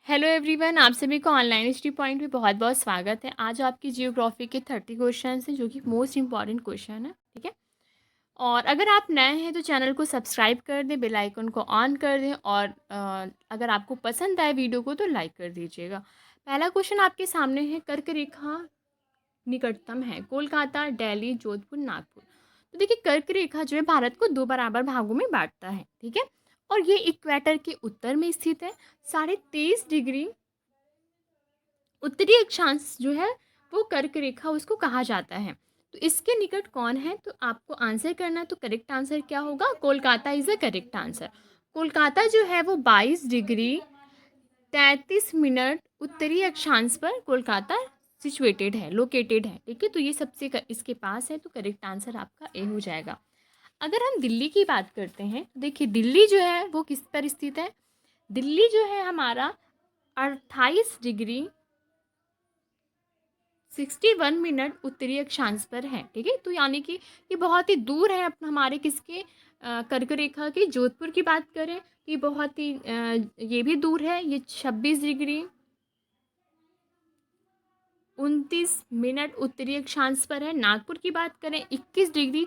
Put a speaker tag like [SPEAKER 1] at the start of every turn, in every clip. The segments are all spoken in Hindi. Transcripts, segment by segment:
[SPEAKER 1] हेलो एवरीवन, आप सभी को ऑनलाइन हिस्ट्री पॉइंट में बहुत बहुत स्वागत है। आज आपकी जियोग्राफी के 30 क्वेश्चन हैं जो कि मोस्ट इंपॉर्टेंट क्वेश्चन है। ठीक है। और अगर आप नए हैं तो चैनल को सब्सक्राइब कर दें, बेल आइकन को ऑन कर दें और अगर आपको पसंद आए वीडियो को तो लाइक कर दीजिएगा। पहला क्वेश्चन आपके सामने है, कर्क रेखा निकटतम है कोलकाता, दिल्ली, जोधपुर, नागपुर। तो देखिए, कर्क रेखा जो है भारत को दो बराबर भागों में बांटता है। ठीक है। और ये इक्वेटर के उत्तर में स्थित है। 23.5 डिग्री उत्तरी अक्षांश जो है वो कर्क रेखा उसको कहा जाता है। तो इसके निकट कौन है, तो आपको आंसर करना है। तो करेक्ट आंसर क्या होगा? Kolkata is a correct answer. Kolkata जो है वो 22 डिग्री 33 मिनट उत्तरी अक्षांश पर कोलकाता सिचुएटेड है, लोकेटेड है। ठीक है। तो ये इसके पास है, तो करेक्ट आंसर आपका ए हो जाएगा। अगर हम दिल्ली की बात करते हैं तो देखिए, दिल्ली जो है वो किस पर स्थित है? दिल्ली जो है हमारा 28 डिग्री 61 मिनट उत्तरी अक्षांश पर है। ठीक है। तो यानी कि ये बहुत ही दूर है अपना हमारे किसके, कर्क रेखा के। जोधपुर की बात करें तो ये बहुत ही ये भी दूर है, ये 26 डिग्री 29 मिनट उत्तरी अक्षांश पर है। नागपुर की बात करें 21 डिग्री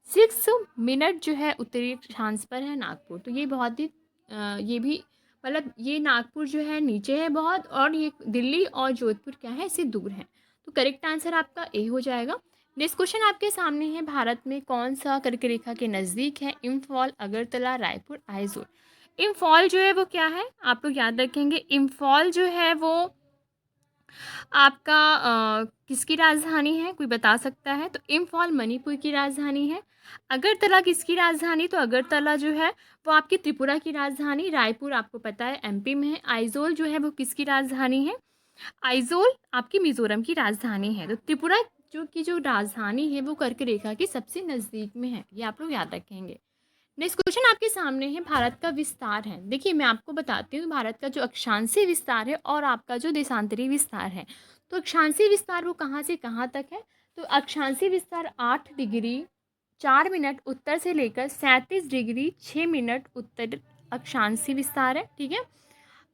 [SPEAKER 1] 06 मिनट जो है उत्तरी अक्षांश पर है नागपुर। तो ये बहुत ही ये भी मतलब ये नागपुर जो है नीचे है बहुत, और ये दिल्ली और जोधपुर क्या है, इससे दूर है। तो करेक्ट आंसर आपका ए हो जाएगा। नेक्स्ट क्वेश्चन आपके सामने है, भारत में कौन सा कर्क रेखा के नज़दीक है? इम्फॉल, अगरतला, रायपुर, आइजोल। इम्फॉल जो है वो क्या है, आप लोग याद रखेंगे। इम्फॉल जो है वो आपका किसकी राजधानी है, कोई बता सकता है? तो इम्फॉल मणिपुर की राजधानी है। अगरतला किसकी राजधानी? तो अगरतला जो है वो आपकी त्रिपुरा की राजधानी। रायपुर आपको पता है एमपी में है। आइजोल जो है वो किसकी राजधानी है? आइजोल आपकी मिजोरम की राजधानी है। तो त्रिपुरा जो राजधानी है वो कर्क रेखा के सबसे नज़दीक में है, ये आप लोग याद रखेंगे। नेक्स्ट क्वेश्चन आपके सामने है, भारत का विस्तार है। देखिए, मैं आपको बताती हूँ भारत का जो अक्षांशीय विस्तार है और आपका जो देशांतरी विस्तार है। तो अक्षांशीय विस्तार वो कहाँ से कहाँ तक है? तो अक्षांशीय विस्तार 8 डिग्री 4 मिनट उत्तर से लेकर 37 डिग्री 6 मिनट उत्तर अक्षांशीय विस्तार है। ठीक है।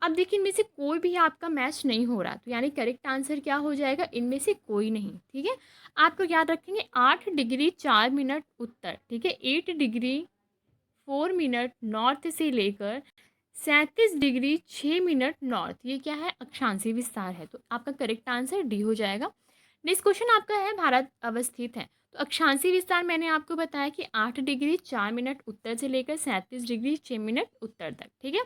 [SPEAKER 1] अब देखिए, इनमें से कोई भी आपका मैच नहीं हो रहा, तो यानी करेक्ट आंसर क्या हो जाएगा? इनमें से कोई नहीं। ठीक है। आप लोग याद रखेंगे 8 डिग्री 4 मिनट उत्तर। ठीक है। 8 डिग्री 4 मिनट नॉर्थ से लेकर 37 डिग्री 6 मिनट नॉर्थ, ये क्या है? अक्षांशीय विस्तार है। तो आपका करेक्ट आंसर डी हो जाएगा। नेक्स्ट क्वेश्चन आपका है, भारत अवस्थित है। तो अक्षांशीय विस्तार मैंने आपको बताया कि 8 डिग्री 4 मिनट उत्तर से लेकर 37 डिग्री 6 मिनट उत्तर तक। ठीक है।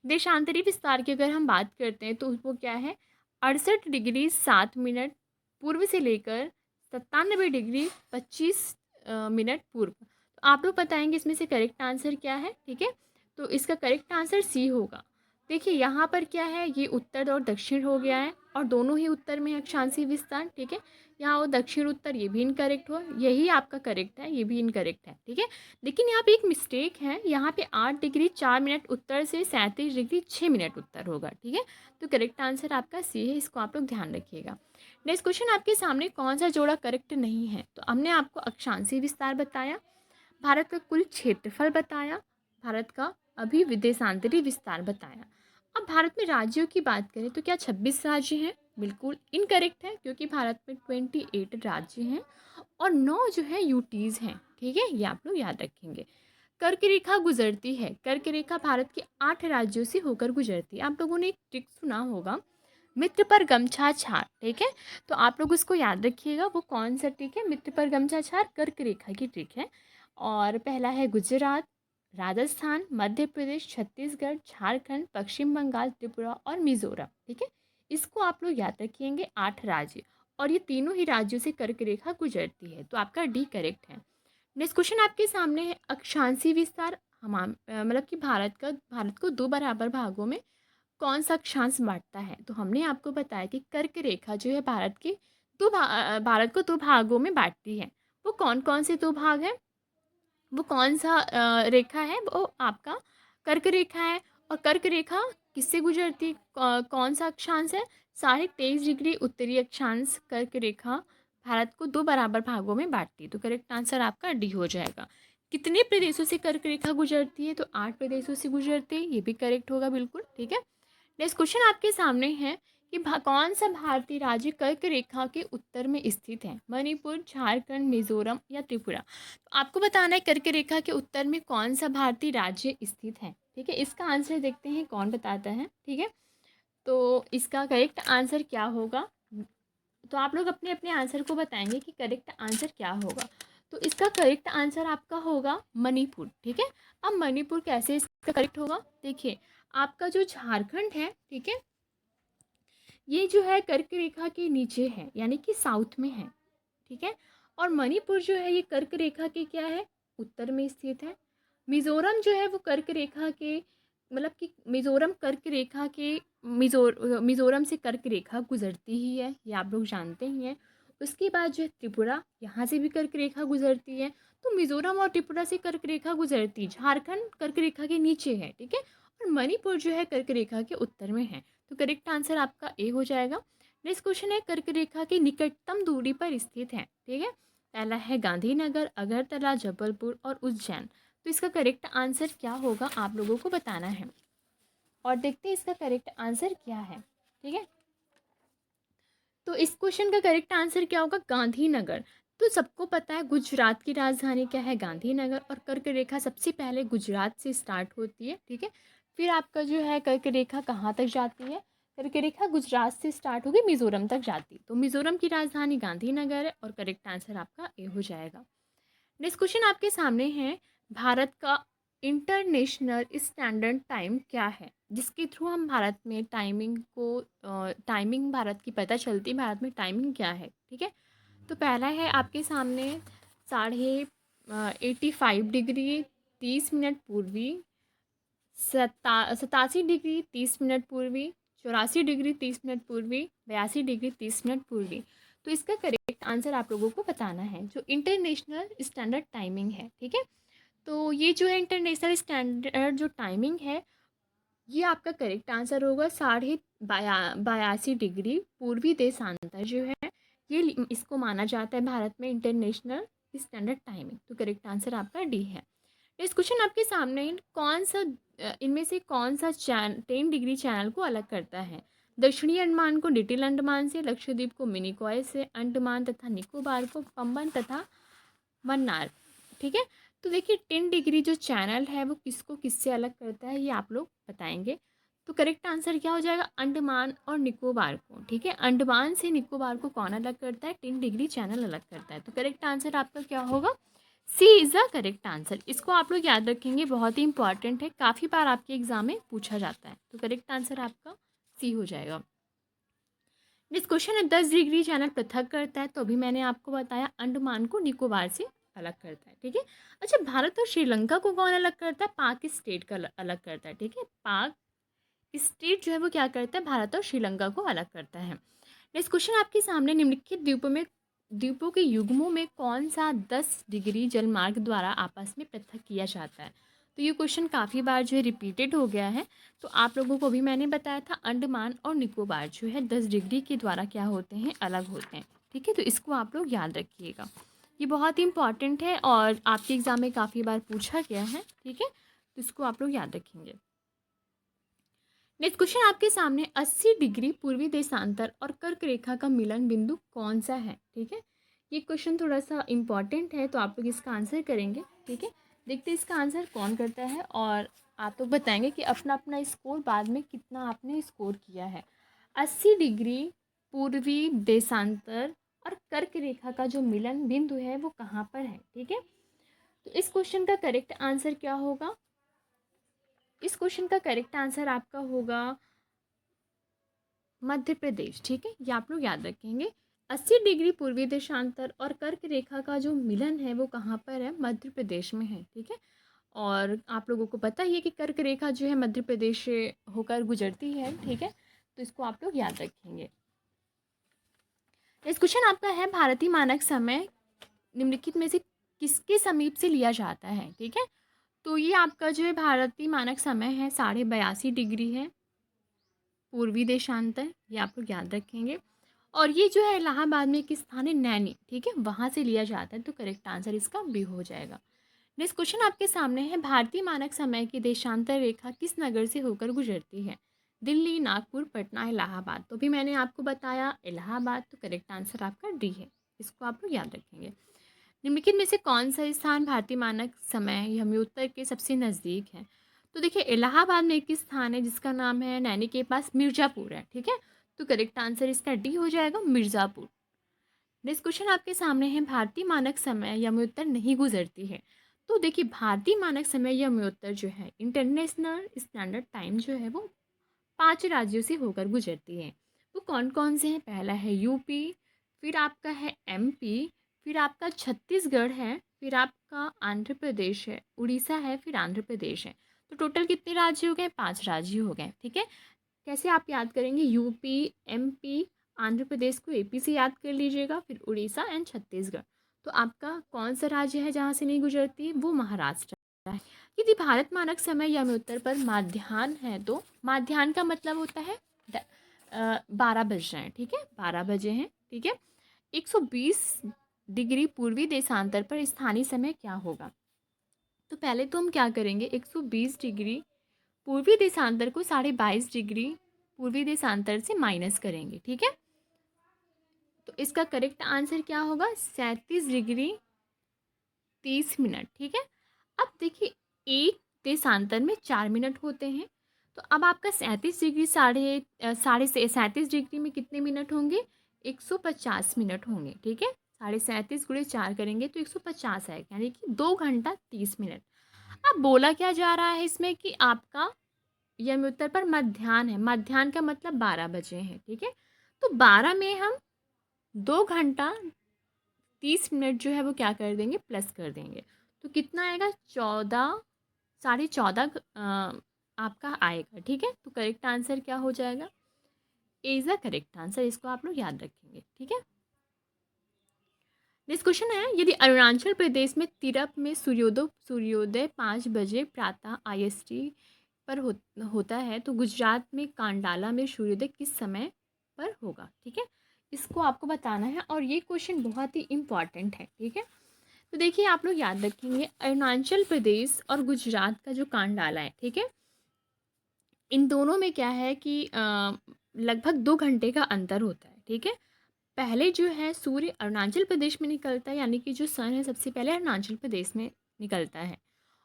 [SPEAKER 1] देशांतरी विस्तार की अगर हम बात करते हैं तो वो क्या है? 68 डिग्री 7 मिनट पूर्व से लेकर 97 डिग्री 25 मिनट पूर्व। तो आप लोग बताएंगे इसमें से करेक्ट आंसर क्या है। ठीक है। तो इसका करेक्ट आंसर सी होगा। देखिए, यहाँ पर क्या है, ये उत्तर और दक्षिण हो गया है और दोनों ही उत्तर में है अक्षांशीय विस्तार। ठीक है। यहाँ वो दक्षिण उत्तर, ये भी इनकरेक्ट हो, यही आपका करेक्ट है, ये भी इनकरेक्ट है। ठीक है। लेकिन यहाँ पे एक मिस्टेक है, यहाँ पे 8 डिग्री 4 मिनट उत्तर से 37 डिग्री 6 मिनट उत्तर होगा। ठीक है। तो करेक्ट आंसर आपका सी है, इसको आप लोग ध्यान रखिएगा। नेक्स्ट क्वेश्चन आपके सामने, कौन सा जोड़ा करेक्ट नहीं है? तो हमने आपको अक्षांशीय विस्तार बताया, भारत का कुल क्षेत्रफल बताया, भारत का अभी विदेशांतरी विस्तार बताया। अब भारत में राज्यों की बात करें तो क्या 26 राज्य हैं? बिल्कुल इनकरेक्ट है, क्योंकि भारत में 28 राज्य हैं और 9 जो है यूटीज़ हैं। ठीक है। ये आप लोग याद रखेंगे। कर्क रेखा गुजरती है, कर्क रेखा भारत के 8 राज्यों से होकर गुजरती है। आप लोगों ने एक ट्रिक सुना होगा, मित्र पर गमछा छार। ठीक है। तो आप लोग उसको याद रखिएगा, वो कौन सा ट्रिक है? मित्र पर गमछा छार कर्क रेखा की ट्रिक है। और पहला है गुजरात, राजस्थान, मध्य प्रदेश, छत्तीसगढ़, झारखंड, पश्चिम बंगाल, त्रिपुरा और मिजोरम। ठीक है। इसको आप लोग याद रखिएंगे, 8 राज्य, और ये तीनों ही राज्यों से कर्क रेखा गुजरती है। तो आपका डी करेक्ट है। नेक्स्ट क्वेश्चन आपके सामने है, अक्षांशीय विस्तार मतलब कि भारत को दो बराबर भागों में कौन सा अक्षांश बांटता है? तो हमने आपको बताया कि कर्क रेखा जो है भारत को दो भागों में बांटती है। वो कौन कौन से दो भाग हैं? वो कौन सा रेखा है? वो आपका कर्क रेखा है। और कर्क रेखा किससे गुजरती, कौन सा अक्षांश है? 23.5 डिग्री उत्तरी अक्षांश कर्क रेखा भारत को दो बराबर भागों में बांटती है। तो करेक्ट आंसर आपका डी हो जाएगा। कितने प्रदेशों से कर्क रेखा गुजरती है? तो 8 प्रदेशों से गुजरती है, ये भी करेक्ट होगा बिल्कुल। ठीक है। नेक्स्ट क्वेश्चन आपके सामने है कि कौन सा भारतीय राज्य कर्क रेखा के उत्तर में स्थित है? मणिपुर, झारखंड, मिजोरम या त्रिपुरा? तो आपको बताना है कर्क रेखा के उत्तर में कौन सा भारतीय राज्य स्थित है। ठीक है, इसका आंसर देखते हैं कौन बताता है। ठीक है, तो इसका करेक्ट आंसर क्या होगा? तो आप लोग अपने अपने आंसर को बताएंगे कि करेक्ट आंसर क्या होगा। तो इसका करेक्ट आंसर आपका होगा मणिपुर। ठीक है, अब मणिपुर कैसे इसका करेक्ट होगा? देखिए, आपका जो झारखंड है, ठीक है, ये जो है कर्क रेखा के नीचे है, यानी कि साउथ में है। ठीक है, और मणिपुर जो है ये कर्क रेखा के क्या है, उत्तर में स्थित है। मिजोरम जो है वो कर्क रेखा के, मतलब कि मिजोरम कर्क रेखा के, मिजोरम से कर्क रेखा गुजरती ही है, ये आप लोग जानते ही हैं। उसके बाद जो है त्रिपुरा, यहाँ से भी कर्क रेखा गुजरती है। तो मिजोरम और त्रिपुरा से कर्क रेखा गुजरती, झारखंड कर्क रेखा के नीचे है। ठीक है, और मणिपुर जो है कर्क रेखा के उत्तर में है। तो करेक्ट आंसर आपका ए हो जाएगा। नेक्स्ट क्वेश्चन है, कर्क रेखा की निकटतम दूरी पर स्थित है। ठीक है, पहला है गांधीनगर, अगरतला, जबलपुर और उज्जैन। तो इसका करेक्ट आंसर क्या होगा आप लोगों को बताना है, और देखते हैं इसका करेक्ट आंसर क्या है। ठीक है, तो इस क्वेश्चन का करेक्ट आंसर क्या होगा? गांधीनगर। तो सबको पता है गुजरात की राजधानी क्या है? गांधीनगर। और कर्क रेखा सबसे पहले गुजरात से स्टार्ट होती है। ठीक है, फिर आपका जो है कर्क रेखा कहाँ तक जाती है? कर्क रेखा गुजरात से स्टार्ट होगी, मिजोरम तक जाती है। तो मिजोरम की राजधानी गांधीनगर है, और करेक्ट आंसर आपका ए हो जाएगा। नेक्स्ट क्वेश्चन आपके सामने है, भारत का इंटरनेशनल स्टैंडर्ड टाइम क्या है, जिसके थ्रू हम भारत में टाइमिंग को, टाइमिंग भारत की पता चलती है, भारत में टाइमिंग क्या है। ठीक है, तो पहला है आपके सामने 85 डिग्री 30 मिनट पूर्वी, 87 डिग्री 30 मिनट पूर्वी, 84 डिग्री 30 मिनट पूर्वी, 82 डिग्री 30 मिनट पूर्वी। तो इसका करेक्ट आंसर आप लोगों को बताना है, जो इंटरनेशनल स्टैंडर्ड टाइमिंग है। ठीक है, तो ये जो है इंटरनेशनल स्टैंडर्ड जो टाइमिंग है, ये आपका करेक्ट आंसर होगा। 82 डिग्री पूर्वी देशांतर जो है, ये इसको माना जाता है भारत में इंटरनेशनल स्टैंडर्ड टाइमिंग। तो करेक्ट आंसर आपका डी है। इस क्वेश्चन आपके सामने कौन सा, इनमें से कौन सा 10 डिग्री चैनल को अलग करता है? दक्षिणी अंडमान को लिटिल अंडमान से, लक्षद्वीप को मिनिकॉय से, अंडमान तथा निकोबार को पंबन तथा मन्नार। ठीक है, तो देखिए 10 डिग्री जो चैनल है वो किसको किससे अलग करता है, ये आप लोग बताएंगे। तो करेक्ट आंसर क्या हो जाएगा? अंडमान और निकोबार को। ठीक है, अंडमान से निकोबार को कौन अलग करता है? 10 डिग्री चैनल अलग करता है। तो करेक्ट आंसर आपका क्या होगा? सी इज़ द करेक्ट आंसर। इसको आप लोग याद रखेंगे, बहुत ही इंपॉर्टेंट है, काफ़ी बार आपके एग्जाम में पूछा जाता है। तो करेक्ट आंसर आपका सी हो जाएगा। नेक्स्ट क्वेश्चन है, 10 डिग्री चैनल पृथक करता है, तो अभी मैंने आपको बताया अंडमान को निकोबार से अलग करता है। ठीक है, अच्छा भारत और श्रीलंका को कौन अलग करता है? पाक स्टेट का अलग करता है। ठीक है, पाक स्टेट जो है वो क्या करता है? भारत और श्रीलंका को अलग करता है। नेक्स्ट क्वेश्चन आपके सामने, निम्नलिखित द्वीपों के युग्मों में कौन सा 10 डिग्री जलमार्ग द्वारा आपस में पृथक किया जाता है? तो ये क्वेश्चन काफ़ी बार जो है रिपीटेड हो गया है। तो आप लोगों को भी मैंने बताया था, अंडमान और निकोबार जो है 10 डिग्री के द्वारा क्या होते हैं? अलग होते हैं। ठीक है, तो इसको आप लोग याद रखिएगा, ये बहुत ही इंपॉर्टेंट है और आपके एग्ज़ाम में काफ़ी बार पूछा गया है। ठीक है, तो इसको आप लोग याद रखेंगे। नेक्स्ट क्वेश्चन आपके सामने, 80 डिग्री पूर्वी देशांतर और कर्क रेखा का मिलन बिंदु कौन सा है? ठीक है, ये क्वेश्चन थोड़ा सा इंपॉर्टेंट है, तो आप लोग इसका आंसर करेंगे। ठीक है, देखते हैं इसका आंसर कौन करता है, और आप लोग बताएंगे कि अपना अपना स्कोर बाद में कितना आपने स्कोर किया है। 80 डिग्री पूर्वी देशांतर और कर्क रेखा का जो मिलन बिंदु है वो कहाँ पर है? ठीक है, तो इस क्वेश्चन का करेक्ट आंसर क्या होगा? इस क्वेश्चन का करेक्ट आंसर आपका होगा मध्य प्रदेश। ठीक है, ये आप लोग याद रखेंगे। 80 डिग्री पूर्वी देशांतर और कर्क रेखा का जो मिलन है वो कहाँ पर है? मध्य प्रदेश में है। ठीक है, और आप लोगों को पता ही है कि कर्क रेखा जो है मध्य प्रदेश से होकर गुजरती है। ठीक है, तो इसको आप लोग याद रखेंगे। इस क्वेश्चन आपका है, भारतीय मानक समय निम्नलिखित में से किसके समीप से लिया जाता है? ठीक है, तो ये आपका जो है भारतीय मानक समय है 82.5 डिग्री है पूर्वी देशांतर, ये आप लोग याद रखेंगे। और ये जो है इलाहाबाद में एक स्थान है नैनी। ठीक है, वहाँ से लिया जाता है। तो करेक्ट आंसर इसका बी हो जाएगा। नेक्स्ट क्वेश्चन आपके सामने है, भारतीय मानक समय की देशांतर रेखा किस नगर से होकर गुजरती है? दिल्ली, नागपुर, पटना, इलाहाबाद। तो भी मैंने आपको बताया इलाहाबाद, तो करेक्ट आंसर आपका डी है। इसको आप लोग याद रखेंगे। निम्नलिखित में से कौन सा स्थान भारतीय मानक समय उत्तर के सबसे नज़दीक है? तो देखिए इलाहाबाद में एक स्थान है जिसका नाम है नैनी के पास मिर्ज़ापुर है, ठीक है? तो करेक्ट आंसर इसका डी हो जाएगा, मिर्ज़ापुर। नेक्स्ट क्वेश्चन आपके सामने है, भारतीय मानक समय उत्तर नहीं गुजरती है। तो देखिए भारतीय मानक समय उत्तर जो है इंटरनेशनल स्टैंडर्ड टाइम जो है वो 5 राज्यों से होकर गुजरती है। वो कौन-कौन से हैं? पहला है यूपी, फिर आपका है एमपी, फिर आपका छत्तीसगढ़ है, फिर आपका आंध्र प्रदेश है, उड़ीसा है, फिर आंध्र प्रदेश है। तो टोटल कितने राज्य हो गए? 5 राज्य हो गए, ठीक है? कैसे आप याद करेंगे? यूपी, एमपी, आंध्र प्रदेश को एपी से याद कर लीजिएगा, फिर उड़ीसा एंड छत्तीसगढ़। तो आपका कौन सा राज्य है जहाँ से नहीं गुजरती? वो महाराष्ट्र है। यदि भारत मानक समय उत्तर पर माध्याह्न है तो माध्याह्न का मतलब होता है 12 बज रहे हैं, ठीक है? 12 बजे हैं, ठीक है? 120 डिग्री पूर्वी देशांतर पर स्थानीय समय क्या होगा? तो पहले तो हम क्या करेंगे, 120 डिग्री पूर्वी देशांतर को 22.5 डिग्री पूर्वी देशांतर से माइनस करेंगे, ठीक है? तो इसका करेक्ट आंसर क्या होगा? 37 डिग्री 30 मिनट, ठीक है? अब देखिए एक देशांतर में 4 मिनट होते हैं, तो अब आपका 37 डिग्री साढ़े से 37 डिग्री में कितने मिनट होंगे? 150 मिनट होंगे, ठीक है? 37.5 गुणे 4 करेंगे तो 150 आएगा, यानी कि 2 घंटा 30 मिनट। अब बोला क्या जा रहा है इसमें कि आपका उत्तर पर मध्याह्न है, मध्याह्न का मतलब 12 बजे हैं, ठीक है? तो 12 में हम 2 घंटा 30 मिनट जो है वो क्या कर देंगे? प्लस कर देंगे। तो कितना आएगा? 14 साढ़े 14 आपका आएगा, ठीक है? तो करेक्ट आंसर क्या हो जाएगा? A is the correct answer. इसको आप लोग याद रखेंगे, ठीक है? नेक्स्ट क्वेश्चन है, यदि अरुणाचल प्रदेश में तिरप में सूर्योदय 5 बजे प्रातः IST पर होता है तो गुजरात में कांडाला में सूर्योदय किस समय पर होगा, ठीक है? इसको आपको बताना है और ये क्वेश्चन बहुत ही इम्पॉर्टेंट है, ठीक है? तो देखिए आप लोग याद रखेंगे अरुणाचल प्रदेश और गुजरात का जो कांडाला है, ठीक है? इन दोनों में क्या है कि लगभग 2 घंटे का अंतर होता है, ठीक है? पहले जो है सूर्य अरुणाचल प्रदेश में निकलता है, यानी कि जो सन है सबसे पहले अरुणाचल प्रदेश में निकलता है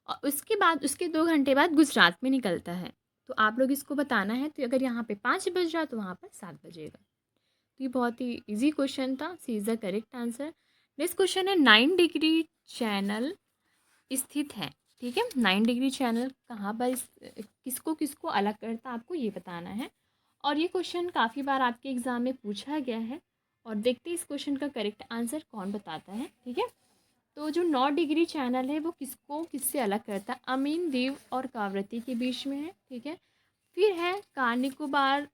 [SPEAKER 1] और उसके बाद उसके 2 घंटे बाद गुजरात में निकलता है। तो आप लोग इसको बताना है, तो अगर यहाँ पे 5 बज रहा है तो वहाँ पर 7 बजेगा। तो ये बहुत ही ईजी क्वेश्चन था, C is the correct answer. Next question है, 9 डिग्री चैनल स्थित है, ठीक है? 9 डिग्री चैनल कहाँ पर किसको किसको अलग करता है आपको ये बताना है और ये क्वेश्चन काफ़ी बार आपके एग्ज़ाम में पूछा गया है और देखते हैं इस क्वेश्चन का करेक्ट आंसर कौन बताता है, ठीक है? तो जो 9 डिग्री चैनल है वो किसको किससे अलग करता है? अमीन दीव और कावरती के बीच में है, ठीक है? फिर है कार निकोबार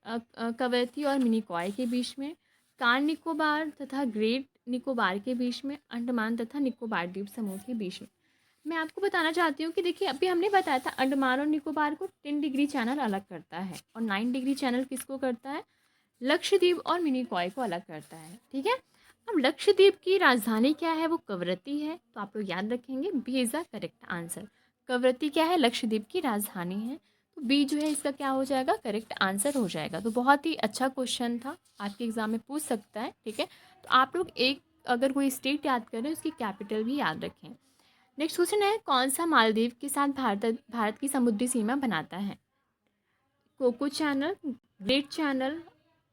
[SPEAKER 1] कवरती और मिनिकॉय के बीच में, कार निकोबार तथा ग्रेट निकोबार के बीच में, अंडमान तथा निकोबार द्वीप समूह के बीच में। मैं आपको बताना चाहती हूँ कि देखिए अभी हमने बताया था अंडमान और निकोबार को 10 डिग्री चैनल अलग करता है और 9 डिग्री चैनल किसको करता है? लक्षद्वीप और मिनिकॉय को अलग करता है, ठीक है? अब लक्षद्वीप की राजधानी क्या है? वो कवरत्ती है, तो आप लोग याद रखेंगे B is the correct answer. Kavaratti क्या है? लक्षद्वीप की राजधानी है, तो बी जो है इसका क्या हो जाएगा? करेक्ट आंसर हो जाएगा। तो बहुत ही अच्छा क्वेश्चन था, आपके एग्जाम में पूछ सकता है, ठीक है? तो आप लोग एक अगर कोई स्टेट याद करें उसकी कैपिटल भी याद रखें। नेक्स्ट क्वेश्चन है, कौन सा मालदीव के साथ भारत की समुद्री सीमा बनाता है? Coco channel, great channel,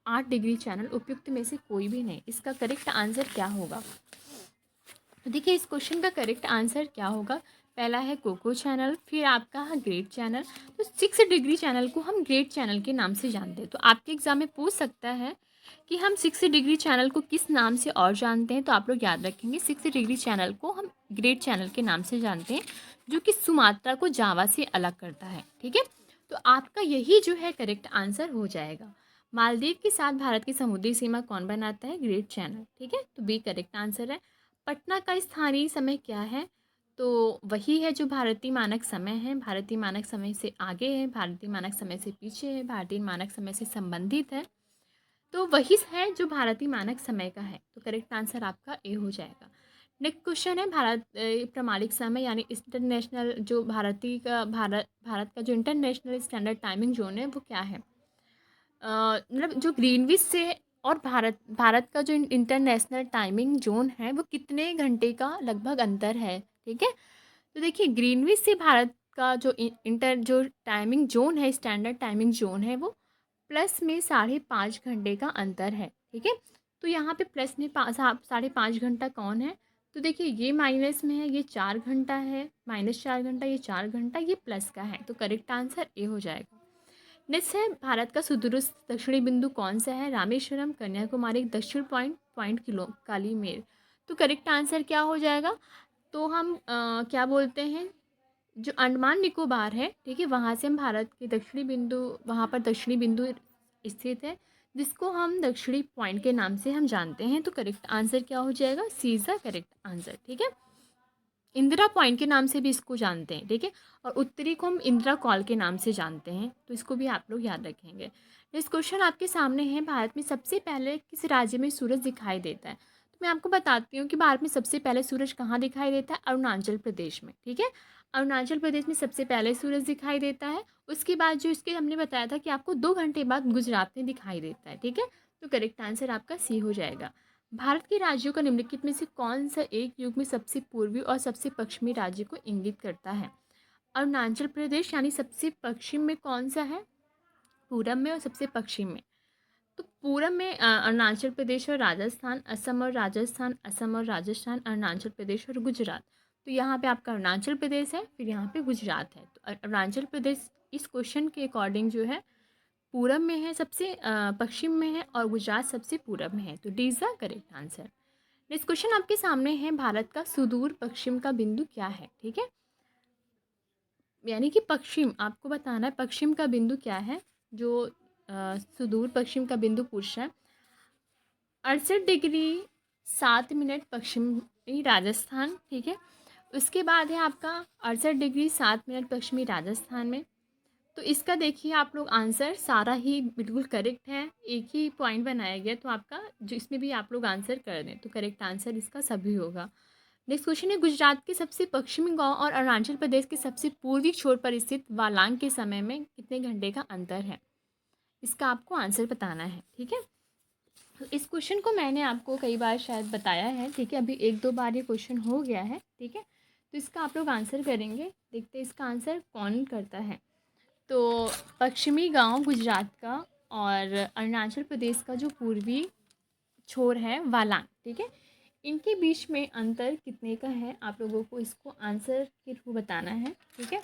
[SPEAKER 1] 8 degree channel, उपयुक्त में से कोई भी नहीं। इसका करेक्ट आंसर क्या होगा? तो देखिए इस क्वेश्चन का करेक्ट आंसर क्या होगा? पहला है कोको चैनल, फिर आपका है ग्रेट चैनल। तो 6 डिग्री चैनल को हम ग्रेट चैनल के नाम से जानते हैं। तो आपके एग्जाम में पूछ सकता है कि हम 6 डिग्री चैनल को किस नाम से और जानते हैं? तो आप लोग याद रखेंगे 6 डिग्री चैनल को हम ग्रेट चैनल के नाम से जानते हैं, जो कि सुमात्रा को जावा से अलग करता है, ठीक है? तो आपका यही जो है करेक्ट आंसर हो जाएगा। मालदीव के साथ भारत की समुद्री सीमा कौन बनाता है? ग्रेट चैनल, ठीक है? तो बी करेक्ट आंसर है। पटना का स्थानीय समय क्या है? तो वही है जो भारतीय मानक समय है। भारतीय मानक समय से आगे है, भारतीय मानक समय से पीछे है, भारतीय मानक समय से संबंधित है। तो वही है जो भारतीय मानक समय का है। तो करेक्ट आंसर आपका ए हो जाएगा। नेक्स्ट क्वेश्चन है, भारत प्रमाणिक समय यानी इंटरनेशनल जो भारत का जो इंटरनेशनल स्टैंडर्ड टाइमिंग जोन है वो क्या है? मतलब जो ग्रीनविच से और भारत का जो इंटरनेशनल टाइमिंग जोन है वो कितने घंटे का लगभग अंतर है, ठीक है। तो देखिए ग्रीनविच से भारत का जो इंटर जो टाइमिंग जोन है, स्टैंडर्ड टाइमिंग जोन है, वो प्लस में 5.5 घंटे का अंतर है, ठीक है। तो यहाँ पे प्लस में 5.5 घंटा कौन है, तो देखिए ये माइनस में है, ये 4 घंटा है, -4 घंटा, ये 4 घंटा, ये प्लस का है, तो करेक्ट आंसर ए हो जाएगा। नेक्स्ट है भारत का सुदूरस्थ दक्षिणी बिंदु कौन सा है, रामेश्वरम, कन्याकुमारी, दक्षिण पॉइंट, पॉइंट किलो कालीमेर। तो करेक्ट आंसर क्या हो जाएगा, तो हम क्या बोलते हैं, जो अंडमान निकोबार है, ठीक है, वहाँ से हम भारत के दक्षिणी बिंदु, वहाँ पर दक्षिणी बिंदु स्थित है, जिसको हम दक्षिणी पॉइंट के नाम से हम जानते हैं। तो करेक्ट आंसर क्या हो जाएगा, सी इज़ द करेक्ट आंसर, ठीक है। इंदिरा पॉइंट के नाम से भी इसको जानते हैं, ठीक है, और उत्तरी को हम इंदिरा कॉल के नाम से जानते हैं, तो इसको भी आप लोग याद रखेंगे। नेक्स्ट क्वेश्चन आपके सामने है, भारत में सबसे पहले किस राज्य में सूरज दिखाई देता है। तो मैं आपको बताती हूँ कि भारत में सबसे पहले सूरज कहाँ दिखाई देता है, अरुणाचल प्रदेश में, ठीक है। अरुणाचल प्रदेश में सबसे पहले सूरज दिखाई देता है। उसके बाद जो इसके हमने बताया था कि आपको 2 घंटे बाद गुजरात में दिखाई देता है, ठीक है। तो करेक्ट आंसर आपका सी हो जाएगा। भारत के राज्यों का निम्नलिखित में से कौन सा एक युग में सबसे पूर्वी और सबसे पश्चिमी राज्य को इंगित करता है। अरुणाचल प्रदेश यानी सबसे पश्चिम में कौन सा है, पूरब में और सबसे पश्चिम में। तो पूरब में अरुणाचल प्रदेश और राजस्थान, असम और राजस्थान, असम और राजस्थान, अरुणाचल प्रदेश और गुजरात। तो यहाँ पे आपका अरुणाचल प्रदेश है, फिर यहाँ पे गुजरात है। तो अरुणाचल प्रदेश इस क्वेश्चन के अकॉर्डिंग जो है पूरब में है, सबसे पश्चिम में है, और गुजरात सबसे पूरब में है। तो D is the correct answer. Next question आपके सामने है, भारत का सुदूर पश्चिम का बिंदु क्या है, ठीक है। यानी कि पश्चिम आपको बताना है, पश्चिम का बिंदु क्या है, जो सुदूर पश्चिम का बिंदु पूछ रहा है। 68 डिग्री 7 मिनट पश्चिमी राजस्थान, ठीक है। उसके बाद है आपका 68 डिग्री 7 मिनट पश्चिमी राजस्थान में। तो इसका देखिए आप लोग आंसर सारा ही बिल्कुल करेक्ट है, एक ही पॉइंट बनाया गया, तो आपका जो इसमें भी आप लोग आंसर कर दें, तो करेक्ट आंसर इसका सभी होगा। नेक्स्ट क्वेश्चन है, गुजरात के सबसे पश्चिमी गांव और अरुणाचल प्रदेश के सबसे पूर्वी छोर पर स्थित वालांग के समय में कितने घंटे का अंतर है, इसका आपको आंसर बताना है, ठीक है। तो इस क्वेश्चन को मैंने आपको कई बार शायद बताया है, ठीक है, अभी 1-2 बार ये क्वेश्चन हो गया है, ठीक है। तो इसका आप लोग आंसर करेंगे, देखते हैं इसका आंसर कौन करता है। तो पश्चिमी गांव गुजरात का और अरुणाचल प्रदेश का जो पूर्वी छोर है वालांग, ठीक है, इनके बीच में अंतर कितने का है, आप लोगों को इसको आंसर के थ्रू बताना है, ठीक है।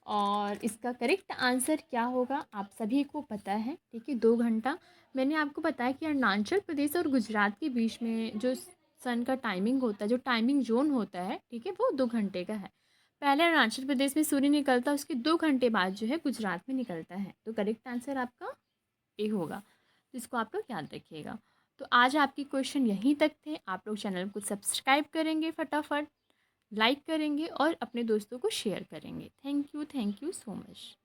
[SPEAKER 1] और इसका करेक्ट आंसर क्या होगा आप सभी को पता है, ठीक है, 2 घंटा। मैंने आपको बताया कि अरुणाचल प्रदेश और गुजरात के बीच में जो सन का टाइमिंग होता है, जो टाइमिंग जोन होता है, ठीक है, वो 2 घंटे का है। पहले अरुणाचल प्रदेश में सूर्य निकलता है, उसके 2 घंटे बाद जो है गुजरात में निकलता है। तो करेक्ट आंसर आपका ए होगा, तो इसको आप लोग याद रखिएगा। तो आज आपके क्वेश्चन यहीं तक थे। आप लोग चैनल को सब्सक्राइब करेंगे, फटाफट लाइक करेंगे और अपने दोस्तों को शेयर करेंगे। Thank you so much.